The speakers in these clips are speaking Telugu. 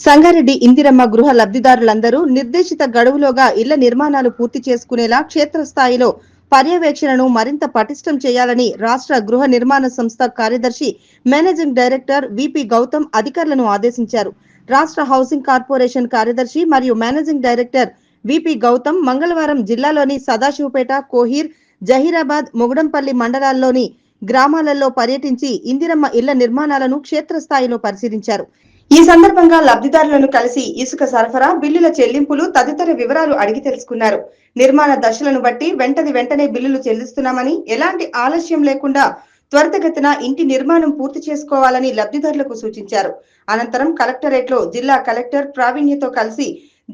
సంగారెడ్డి ఇందిరమ్మ గృహ లబ్ధిదారులందరూ నిర్దేశిత గడువులోగా ఇళ్ల నిర్మాణాలు పూర్తి చేసుకునేలా క్షేత్రస్థాయిలో పర్యవేక్షణను మరింత పటిష్టం చేయాలని రాష్ట్ర గృహ నిర్మాణ సంస్థ కార్యదర్శి మేనేజింగ్ డైరెక్టర్ విపి గౌతమ్ అధికారులను ఆదేశించారు. రాష్ట్ర హౌసింగ్ కార్పొరేషన్ కార్యదర్శి మరియు మేనేజింగ్ డైరెక్టర్ విపి గౌతమ్ మంగళవారం జిల్లాలోని సదాశివపేట, కోహీర్, జహీరాబాద్, మొగడంపల్లి మండలాల్లోని గ్రామాలలో పర్యటించి ఇందిరమ్మ ఇళ్ల నిర్మాణాలను క్షేత్రస్థాయిలో పరిశీలించారు. ఈ సందర్భంగా లబ్ధిదారులను కలిసి ఇసుక సరఫరా, బిల్లుల చెల్లింపులు తదితర వివరాలు అడిగి తెలుసుకున్నారు. నిర్మాణ దశలను బట్టి వెంటనే బిల్లులు చెల్లిస్తున్నామని, ఎలాంటి ఆలస్యం లేకుండా త్వరితగతిన ఇంటి నిర్మాణం పూర్తి చేసుకోవాలని లబ్ధిదారులకు సూచించారు. అనంతరం కలెక్టరేట్లో జిల్లా కలెక్టర్ ప్రావీణ్యతో కలిసి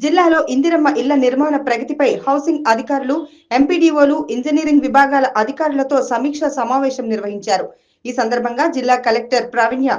జిల్లాలో ఇందిరమ్మ ఇళ్ల నిర్మాణ ప్రగతిపై హౌసింగ్ అధికారులు, ఎంపీడీఓలు, ఇంజనీరింగ్ విభాగాల అధికారులతో సమీక్షా సమావేశం నిర్వహించారు. ఈ సందర్భంగా జిల్లా కలెక్టర్ ప్రావీణ్య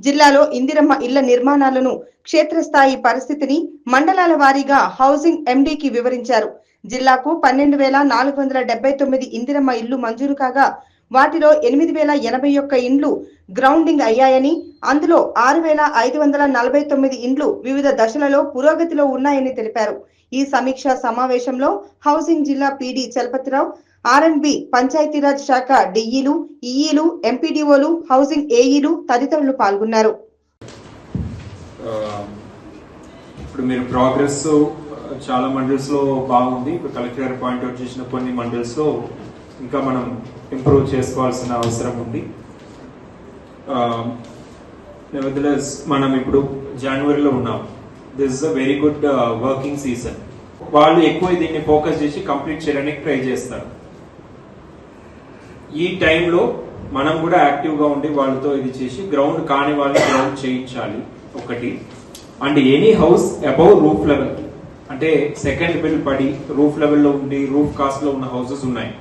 జిల్లాలో ఇందిరమ్మ ఇళ్ల నిర్మాణాలను, క్షేత్రస్థాయి పరిస్థితిని మండలాల వారీగా హౌసింగ్ ఎండీకి వివరించారు. జిల్లాకు 12,479 ఇందిరమ్మ ఇళ్లు మంజూరు కాగా వాటిలో 8,081 ఇండ్లు గ్రౌండింగ్ అయ్యాయని, అందులో 6,549 ఇండ్లు వివిధ దశలలో పురోగతిలో ఉన్నాయని తెలిపారు. ఈ సమీక్షా సమావేశంలో హౌసింగ్ జిల్లా పీడీ చలపతిరావు, ఆర్ఎండ్బి, పంచాయతీరాజ్ శాఖ డిఈలు, ఈఈలు, ఎంపీడీఓలు, హౌసింగ్ ఏఈలు తదితరులు పాల్గొన్నారు. ఇప్పుడు మీరు ప్రోగ్రెస్ చాలా మండల్స్ లో బాగుంది. ఇప్పుడు కలెక్టర్ గారు పాయింట్అవుట్ చేసిన కొన్ని మండల్స్ లో ఇంకా మనం ఇంప్రూవ్ చేసుకోవాల్సిన అవసరం ఉంది. నెవర్దలెస్ మనం ఇప్పుడు జనవరిలో ఉన్నాం. This is a very good working season. వాళ్ళు ఎక్కువ దీన్ని ఫోకస్ చేసి కంప్లీట్ చేయడానికి ట్రై చేస్తారు. ఈ టైంలో మనం కూడా యాక్టివ్ గా ఉండి వాళ్ళతో ఇది చేసి గ్రౌండ్ కాని వాళ్ళని గ్రౌండ్ చేయించాలి ఒకటి. And any house above roof level, అంటే సెకండ్ బిల్ పడి రూఫ్ లెవెల్లో ఉండి రూఫ్ కాస్ట్ లో ఉన్న హౌసెస్ ఉన్నాయి.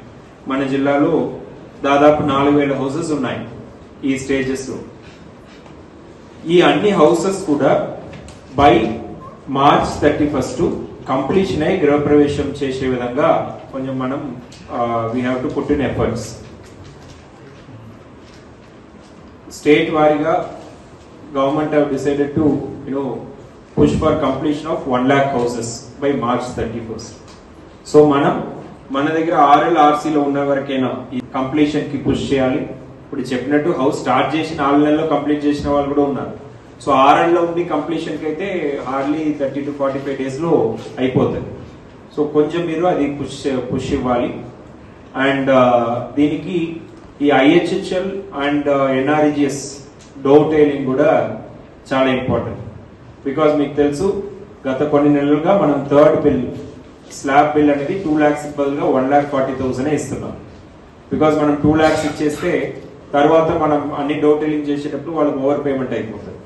మన జిల్లాలో దాదాపు 4,000 హౌసెస్ ఉన్నాయి ఈ స్టేజెస్ లో. ఈ అన్ని హౌసెస్ కూడా బై మార్చ్ 31 కంప్లీషన్ అయి గృహప్రవేశం చేసే విధంగా కొంచెం మనం we have to put in efforts. State వారీగా government have decided to push for completion of 1 lakh houses by March 31. So మన దగ్గర ఆర్ఎల్ఆర్సీలో ఉన్న వరకైనా ఈ కంప్లీషన్ కి పుష్ చేయాలి. ఇప్పుడు చెప్పినట్టు హౌస్ స్టార్ట్ చేసి 4 నెలల్లో కంప్లీట్ చేసిన వాళ్ళు కూడా ఉన్నారు. సో ఆర్ఎల్ లో ఉండి కంప్లీషన్ కి అయితే హార్డ్లీ 30 to 45 days లో అయిపోతుంది. సో కొంచెం మీరు అది పుష్ ఇవ్వాలి. అండ్ దీనికి ఈ ఐహెచ్హెచ్ఎల్ అండ్ ఎన్ఆర్ఈజిఎస్ డోటైలింగ్ కూడా చాలా ఇంపార్టెంట్. బికాస్ మీకు తెలుసు గత కొన్ని నెలలుగా మనం థర్డ్ బిల్ స్లాబ్ బిల్ అనేది 2 lakhs బదులుగా 1,40,000 ఇస్తున్నాం. బికాస్ మనం 2 lakhs ఇచ్చేస్తే తర్వాత మనం అన్ని డోటైలింగ్ చేసేటప్పుడు వాళ్ళకి ఓవర్ పేమెంట్ అయిపోతుంది.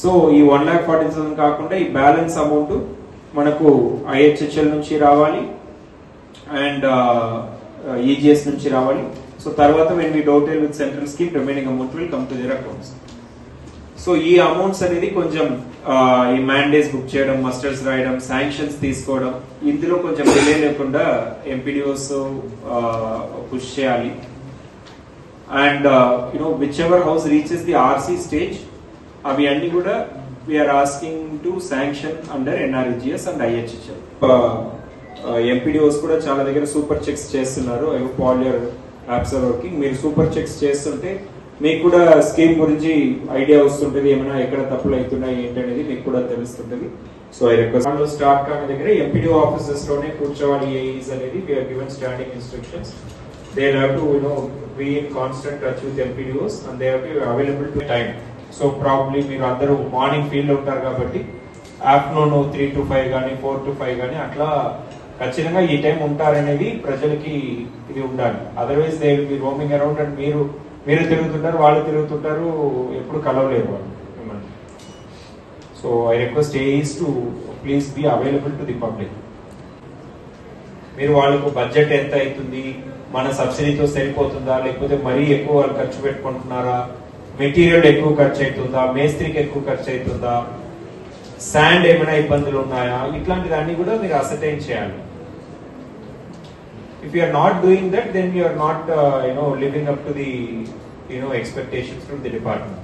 సో ఈ 1,40,000 కాకుండా ఈ బ్యాలెన్స్ అమౌంట్ మనకు ఐహెచ్హెచ్ఎల్ నుంచి రావాలి అండ్ ఈజీఎస్ నుంచి రావాలి. సో తర్వాత when we dovetail with central scheme, remaining amount will come to their accounts. So ఈ అమౌంట్స్ అనేది కొంచెం ఈ మ్యాండేస్ బుక్ చేయడం, మస్టర్స్ రాయడం, శాంక్షన్స్ తీసుకోవడం, ఇందులో కొంచెం డిలే లేకుండా ఎంపీడీఓస్ పుష్ చేయాలి. And whichever house reaches the RC stage, అవి అన్ని కూడా we are asking to sanction under NREGS and IHHL. MPDOs కూడా చాలా దగ్గర సూపర్ చెక్స్ చేస్తున్నారు. I hope all your apps are working. మీరు సూపర్ చెక్స్ చేస్తుంటే మీకు కూడా స్కీమ్ గురించి ఐడియా వస్తుంటది, ఏమైనా ఎక్కడ తప్పులు అవుతున్నాయి ఏంటనేది మీకు కూడా తెలుస్తుంటది. సో ఐ రిక్వెస్ట్ స్టార్ట్ కాని దగ్గర ఎంపీడీఓ ఆఫీసెస్ లోనే కూర్చోవాలి ఏఈస్ అనేది we are given standing instructions. They have to be in constant touch with MPDOs and they have to available to time. So probably మీరు అందరూ మార్నింగ్ ఫీల్డ్ లో ఉంటారు కాబట్టి ఆఫ్టర్నూన్ 3 to 5 కానీ 4 to 5 కానీ అట్లా ఖచ్చితంగా ఈ టైం ఉంటారనేది ప్రజలకి ఇది ఉండాలి. Otherwise they will be roaming around and మీరు తిరుగుతుంటారు, వాళ్ళు తిరుగుతుంటారు, ఎప్పుడు కలవలేరు వాళ్ళు. So I request AEs to please be available to the public. మీరు వాళ్ళకు బడ్జెట్ ఎంత అవుతుంది, మన సబ్సిడీతో సరిపోతుందా, లేకపోతే మరీ ఎక్కువ వాళ్ళు ఖర్చు పెట్టుకుంటున్నారా, మెటీరియల్ ఎక్కువ ఖర్చు అవుతుందా, మేస్త్రికి ఎక్కువ ఖర్చు అవుతుందా, శాండ్ ఏమైనా ఇబ్బందులు ఉన్నాయా, ఇట్లాంటివన్నీ కూడా మీరు అసర్టైన్ చేయాలి. If you are not doing that, then you are not living up to the expectations from the department.